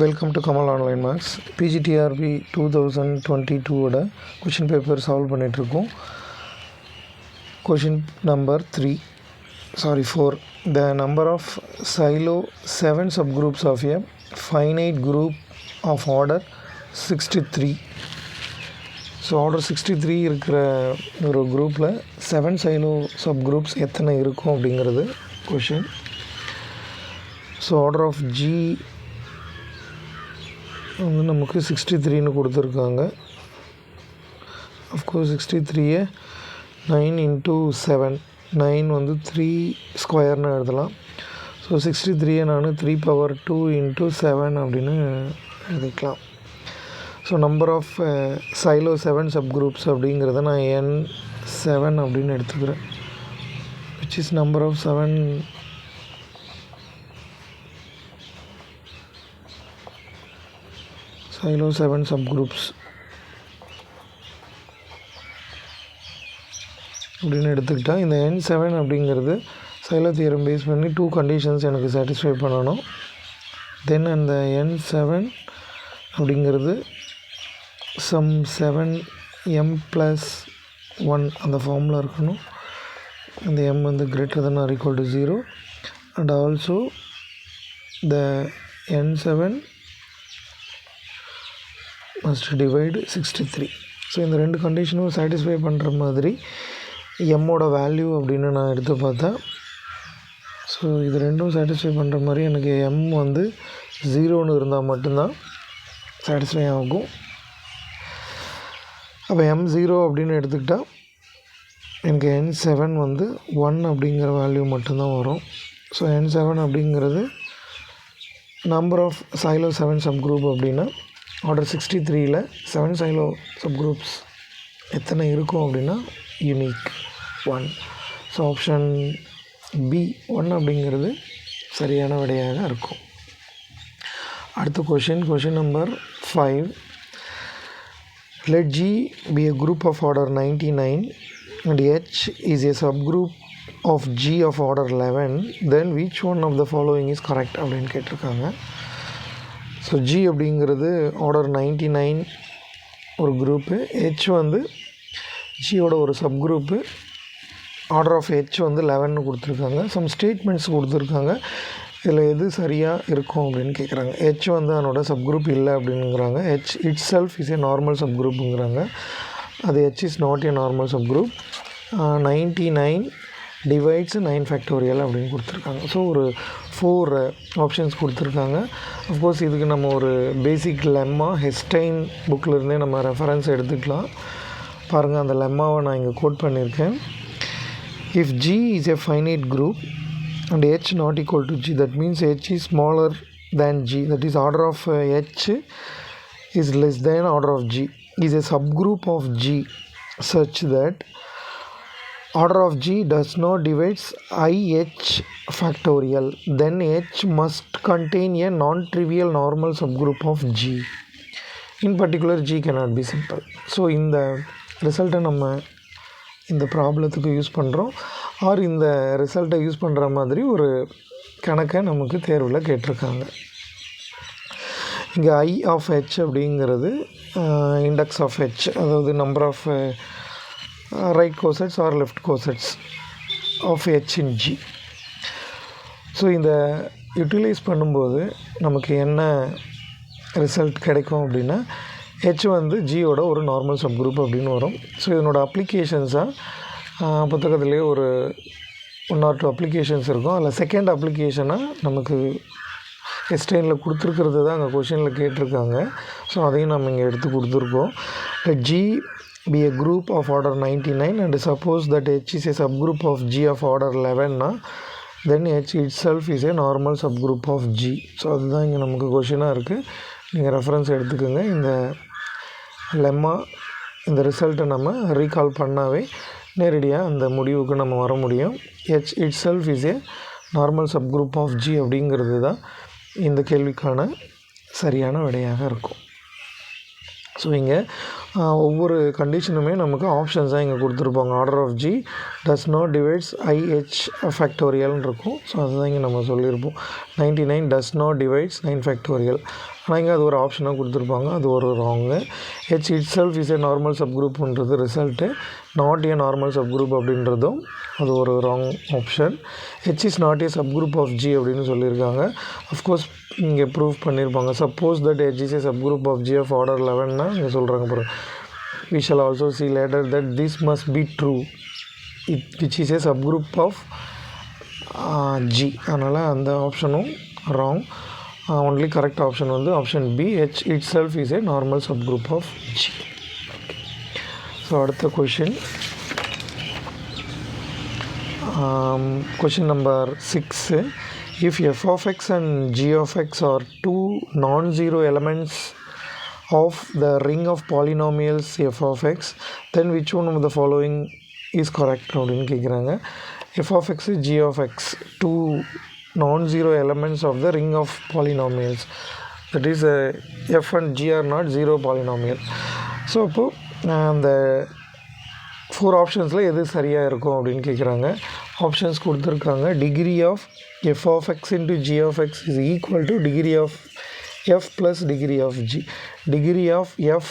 Welcome to Kamal online maths. PGTRB 2022ஓட question paper solve பண்ணிகிட்ருக்கோம். Question number 4. The number of silo 7 subgroups of a finite group of order 63. So order 63 இருக்கிற ஒரு குரூப்பில் 7 Xylo subgroups எத்தனை இருக்கும் அப்படிங்கிறது question. So order of G வந்து நமக்கு 63ன்னு கொடுத்துருக்காங்க. அஃப்கோர்ஸ் 63 9 × 7, 9 வந்து 3 ஸ்கொயர்னு எழுதலாம். ஸோ 63 நான் 3^2 × 7 அப்படின்னு எழுதிக்கலாம். So number of Sylow 7 subgroups அப்படிங்கிறத நான் N7 அப்படின்னு எடுத்துக்கிறேன். Which is number of 7 Sylow 7 subgroups அப்படின்னு எடுத்துக்கிட்டால் இந்த N7 அப்படிங்கிறது சைலோ தியரம் பேஸ் பண்ணி 2 கண்டிஷன்ஸ் எனக்கு சாட்டிஸ்ஃபை பண்ணணும். தென் அந்த N7 அப்படிங்கிறது சம் 7m+1 அந்த ஃபார்மில் இருக்கணும். அந்த m வந்து greater than or equal to 0 and also the N7 must divide 63. So இந்த ரெண்டு கண்டிஷனும் சாட்டிஸ்ஃபை பண்ணுற மாதிரி எம்மோட வேல்யூ அப்படின்னு நான் எடுத்து பார்த்தேன். ஸோ இது ரெண்டும் சாட்டிஸ்ஃபை பண்ணுற மாதிரி எனக்கு எம் வந்து 0ன்னு இருந்தால் மட்டும்தான் சாட்டிஸ்ஃபை ஆகும். அப்போ M0 அப்படின்னு எடுத்துக்கிட்டால் எனக்கு N7 வந்து 1 அப்படிங்கிற வேல்யூ மட்டும்தான் வரும். ஸோ N7 அப்படிங்கிறது நம்பர் ஆஃப் சைலோ 7 சப்குரூப் அப்படின்னா ஆர்டர் 63ல் 7 சைலோ சப்குரூப்ஸ் எத்தனை இருக்கும் அப்படின்னா யூனிக் 1. ஸோ ஆப்ஷன் பி 1 அப்படிங்கிறது சரியான விடையாக இருக்கும். அடுத்த question number 5. Let G be a group of order 99 and H is a subgroup of G of order 11, then which one of the following is correct அப்படின்னு கேட்டிருக்காங்க. ஸோ G அப்படிங்கிறது order 99 ஒரு group, H வந்து ஜியோட ஒரு சப்குரூப்பு, order of H வந்து 11ன்னு கொடுத்துருக்காங்க. Some statements கொடுத்துருக்காங்க. இதில் எது சரியாக இருக்கும் அப்படின்னு கேட்குறாங்க. H வந்து அதனோட சப்குரூப் இல்லை அப்படிங்கிறாங்க. H itself is a normal சப்குரூப்புங்கிறாங்க. அது H is not a normal subgroup. 99 divides 9 அப்படின்னு கொடுத்துருக்காங்க. ஸோ ஒரு 4 ஆப்ஷன்ஸ் கொடுத்துருக்காங்க. அஃப்கோர்ஸ் இதுக்கு நம்ம ஒரு பேசிக் லெம்மா ஹெஸ்டைன் புக்கில் இருந்தே நம்ம ரெஃபரன்ஸ் எடுத்துக்கலாம். பாருங்கள், அந்த லெம்மாவை நான் இங்கே கோட் பண்ணியிருக்கேன். If G is a finite group and H not equal to G, that means H is smaller than G, that is order of H is less than order of G, is a subgroup of G such that order of G does not divides IH factorial, then H must contain a non-trivial normal subgroup of G. In particular, G cannot be simple. So இந்த ரிசல்ட்டை நம்ம இந்த ப்ராப்ளத்துக்கு use பண்ணுறோம். R இந்த ரிசல்ட்டை use பண்ணுற மாதிரி ஒரு கணக்கை நமக்கு தேர்வில் கேட்டிருக்காங்க. இங்கே I ஆஃப் H அப்படிங்கிறது இண்டெக்ஸ் ஆஃப் H, அதாவது number of right cosets or left cosets of H in G. So இந்த யூட்டிலைஸ் பண்ணும்போது நமக்கு என்ன ரிசல்ட் கிடைக்கும் அப்படின்னா H வந்து ஜியோட ஒரு நார்மல் சப்குரூப் அப்படின்னு வரும். ஸோ இதனோட அப்ளிகேஷன்ஸாக புத்தகத்துலேயே ஒரு 1 or 2 அப்ளிகேஷன்ஸ் இருக்கும். அதில் செகண்ட் அப்ளிகேஷனாக நமக்கு எஸ்டைனில் கொடுத்துருக்கிறது தான் அங்கே கொஷினில் கேட்டிருக்காங்க. ஸோ அதையும் நம்ம இங்கே எடுத்து கொடுத்துருக்கோம். G be a group of order 99 and suppose that H is a subgroup of G of order 11 then H itself is a normal subgroup of G. So அதுதான் இங்கே நமக்கு கொஷினாக இருக்குது. நீங்கள் ரெஃபரன்ஸ் எடுத்துக்கோங்க. இந்த லெம்மா இந்த ரிசல்ட்டை நம்ம ரீகால் பண்ணாவே நேரடியாக அந்த முடிவுக்கு நம்ம வர முடியும். H itself is a normal subgroup of G அப்படிங்கிறது தான் இந்த கேள்விக்கான சரியான விடையாக இருக்கும். ஸோ இங்கே ஒவ்வொரு கண்டிஷனுமே நமக்கு ஆப்ஷன்ஸ் தான் இங்கே கொடுத்துருப்பாங்க. Order of G does not divides IH ஃபேக்டோரியல்னு இருக்கும். ஸோ அதுதான் இங்கே நம்ம சொல்லியிருப்போம். 99 டஸ் நாட் டிவைட்ஸ் 9 ஃபேக்டோரியல். ஆனால் இங்கே அது ஒரு ஆப்ஷனாக கொடுத்துருப்பாங்க. அது ஒரு wrong. H itself is a normal சப்குரூப்ன்றது result. Not a normal subgroup அப்படின்றதும் அது ஒரு wrong option. H is not a subgroup of G அப்படின்னு சொல்லியிருக்காங்க. அஃப்கோர்ஸ் இங்கே ப்ரூவ் பண்ணியிருப்பாங்க. Suppose that H is a subgroup of G of order 11னா இங்கே சொல்கிறாங்க பாருங்க. We shall also see later that this must be true, which is a subgroup of G. அதனால் அந்த ஆப்ஷனும் ராங். ஒன்லி கரெக்ட் ஆப்ஷன் வந்து option B, H itself is a normal subgroup of G. So அடுத்த question, question number 6. If f of x and g of x are two non-zero elements of the ring of polynomials f of x, then which one of the following is correct அப்படின்னு கேட்குறாங்க. f of x g of x, two non-zero elements of the ring of polynomials, that is f and g are not zero polynomial. So அப்போது அந்த 4 ஆப்ஷன்ஸில் எது சரியாக இருக்கும் அப்படின்னு கேட்குறாங்க. Options கொடுத்துருக்காங்க. Degree of f of x into g of x is equal to degree of f plus degree of g. Degree of f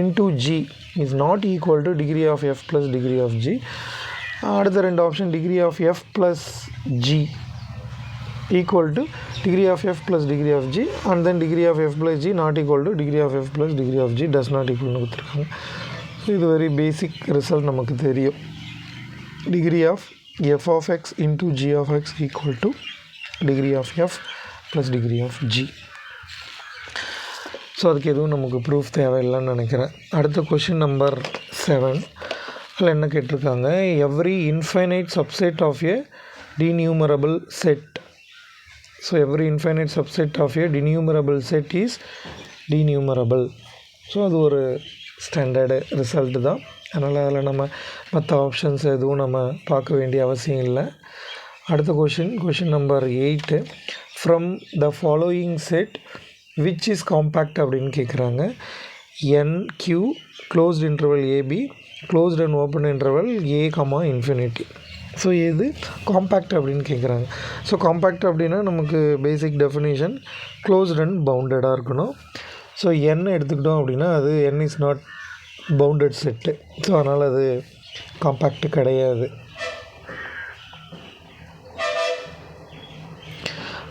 into g is not equal to degree of f plus degree of g. அடுத்த ரெண்டு option, degree of f plus g equal to degree of f plus degree of g, and then degree of f plus g not equal to degree of f plus degree of g does not equal கொடுத்துருக்காங்க. So இது very basic result நமக்கு தெரியும். Degree of f of x into g of x equal to degree of f plus degree of g. So அதுக்கு எதுவும் நமக்கு proof தேவையில்லைன்னு நினைக்கிறேன். அடுத்த கொஷின் நம்பர் 7. அதில் என்ன கேட்டிருக்காங்க, every infinite subset of a denumerable set. So every infinite subset of a denumerable set is denumerable. So அது ஒரு ஸ்டாண்டர்டு ரிசல்ட்டு தான். அதனால் அதில் நம்ம மற்ற ஆப்ஷன்ஸ் எதுவும் நம்ம பார்க்க வேண்டிய அவசியம் இல்லை. அடுத்த question number 8. From the following set which is compact அப்படின்னு கேட்குறாங்க. NQ closed interval AB closed and open interval A, infinity. So இது காம்பேக்ட் அப்படின்னு கேட்குறாங்க. ஸோ காம்பேக்ட் அப்படின்னா நமக்கு பேசிக் டெஃபினேஷன் க்ளோஸ்ட் அண்ட் பவுண்டடாக இருக்கணும். ஸோ N எடுத்துக்கிட்டோம் அப்படின்னா அது N is not bounded set. So அதனால் அது காம்பேக்ட் கிடையாது.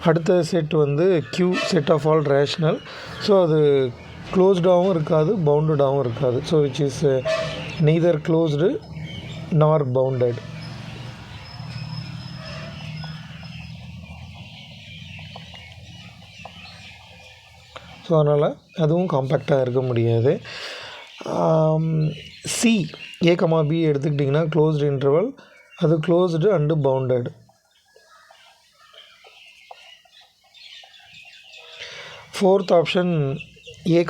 அடுத்த செட் வந்து Q, set of all rational. So அது க்ளோஸ்டாகவும் இருக்காது, பவுண்டடாகவும் இருக்காது. So which is neither closed நார் பவுண்டட். ஸோ அதனால் அதுவும் காம்பேக்டாக இருக்க முடியாது. C, A, B எடுத்துக்கிட்டிங்கன்னா க்ளோஸ்டு இன்டர்வல், அது closed and bounded. Fourth option A,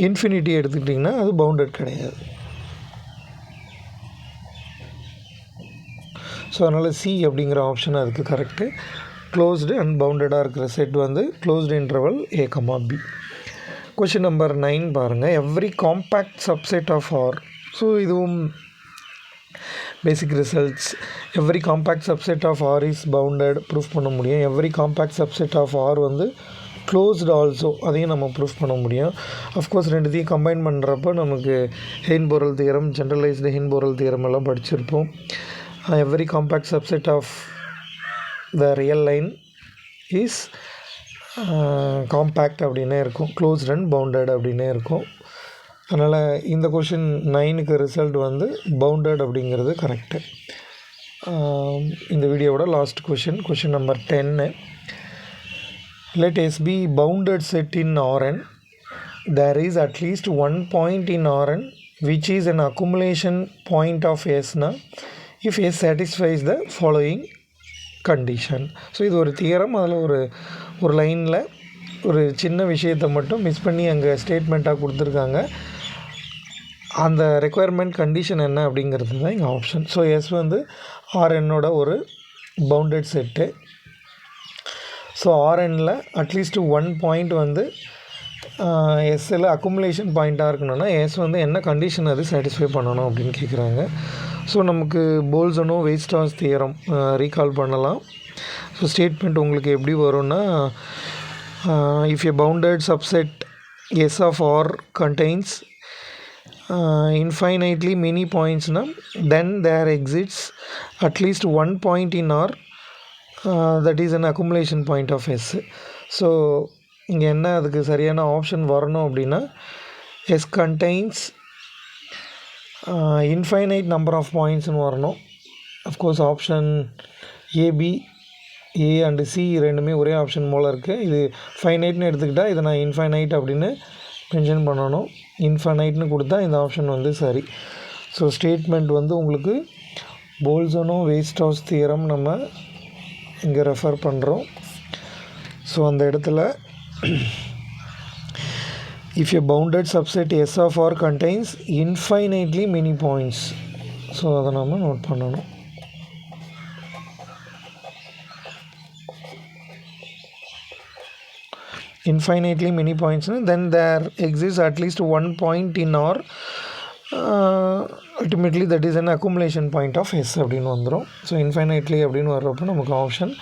infinity எடுத்துக்கிட்டிங்கன்னா அது பவுண்டட் கிடையாது. ஸோ அதனால் C அப்படிங்கிற ஆப்ஷன் அதுக்கு கரெக்டு. க்ளோஸ்டு அண்ட் பவுண்டடாக இருக்கிற செட் வந்து closed interval A, B. Question number 9 பாருங்கள். Every compact subset of R. So இதுவும் basic results. Every compact subset of R is bounded proof பண்ண முடியும். Every compact subset of R வந்து closed also, அதையும் நம்ம proof பண்ண முடியும். அஃப்கோர்ஸ் ரெண்டுத்தையும் கம்பைன் பண்ணுறப்போ நமக்கு Heine Borel theorem, generalised Heine Borel theorem எல்லாம் படிச்சிருப்போம். Every compact subset of the real line is compact அப்படின்னே இருக்கும், க்ளோஸ்ட் அண்ட் பவுண்டட் அப்படின்னே இருக்கும். அதனால் இந்த கொஷின் 9க்கு ரிசல்ட் வந்து பவுண்டட் அப்படிங்கிறது கரெக்டு. இந்த வீடியோவோட last question number 10. let S be bounded set in Rn. There is at least one point in Rn which is an accumulation point of S na, if S satisfies the following condition. So இது ஒரு theorem. அதில் ஒரு லைனில் ஒரு சின்ன விஷயத்தை மட்டும் miss பண்ணி அங்கே ஸ்டேட்மெண்ட்டாக கொடுத்துருக்காங்க. அந்த ரெக்குயர்மெண்ட் கண்டிஷன் என்ன அப்படிங்கிறது தான் இங்கே ஆப்ஷன். ஸோ எஸ் வந்து ஆர்என்னோட ஒரு பவுண்டட் செட்டு. ஸோ ஆர்என்னில் அட்லீஸ்ட் ஒன் பாயிண்ட் வந்து எஸ்ஸில் அக்குமுலேஷன் பாயிண்ட்டாக இருக்கணும்னா எஸ் வந்து என்ன கண்டிஷன் அது சாட்டிஸ்ஃபை பண்ணணும் அப்படின்னு கேட்குறாங்க. ஸோ நமக்கு போல்சனோ வெயிட்-ஸ்டாஸ் தியரம் ரீகால் பண்ணலாம். ஸோ ஸ்டேட்மெண்ட் உங்களுக்கு எப்படி வரும்னா, if a bounded subset S of R contains infinitely many points then there exists at least one point in R that is an accumulation point of S. So இங்கே என்ன அதுக்கு சரியான option வரணும் அப்படின்னா S contains infinite number of pointsனு வரணும். Of course option AB A and C ரெண்டுமே ஒரே ஆப்ஷன் போல் இருக்குது. இது ஃபைனைட்னு எடுத்துக்கிட்டால் இதை நான் இன்ஃபைனைட் அப்படின்னு மென்ஷன் பண்ணணும். இன்ஃபைனைட்னு கொடுத்தா இந்த ஆப்ஷன் வந்து சரி. ஸோ ஸ்டேட்மெண்ட் வந்து உங்களுக்கு போல்சனோ வெயிட்-ஸ்டாஸ் தியரம் நம்ம இங்கே ரெஃபர் பண்ணுறோம். ஸோ அந்த இடத்துல if a bounded subset S of R contains infinitely many points. So அதை நம்ம நோட் பண்ணணும். infinitely many points, then there exists at least one point in R, ultimately that is an accumulation point of S அப்படின்னு வந்துடும். So infinitely அப்படின்னு வர்றப்போ நமக்கு option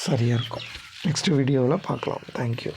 சரியாக இருக்கும். நெக்ஸ்ட் வீடியோவில் பார்க்கலாம். தேங்க்யூ.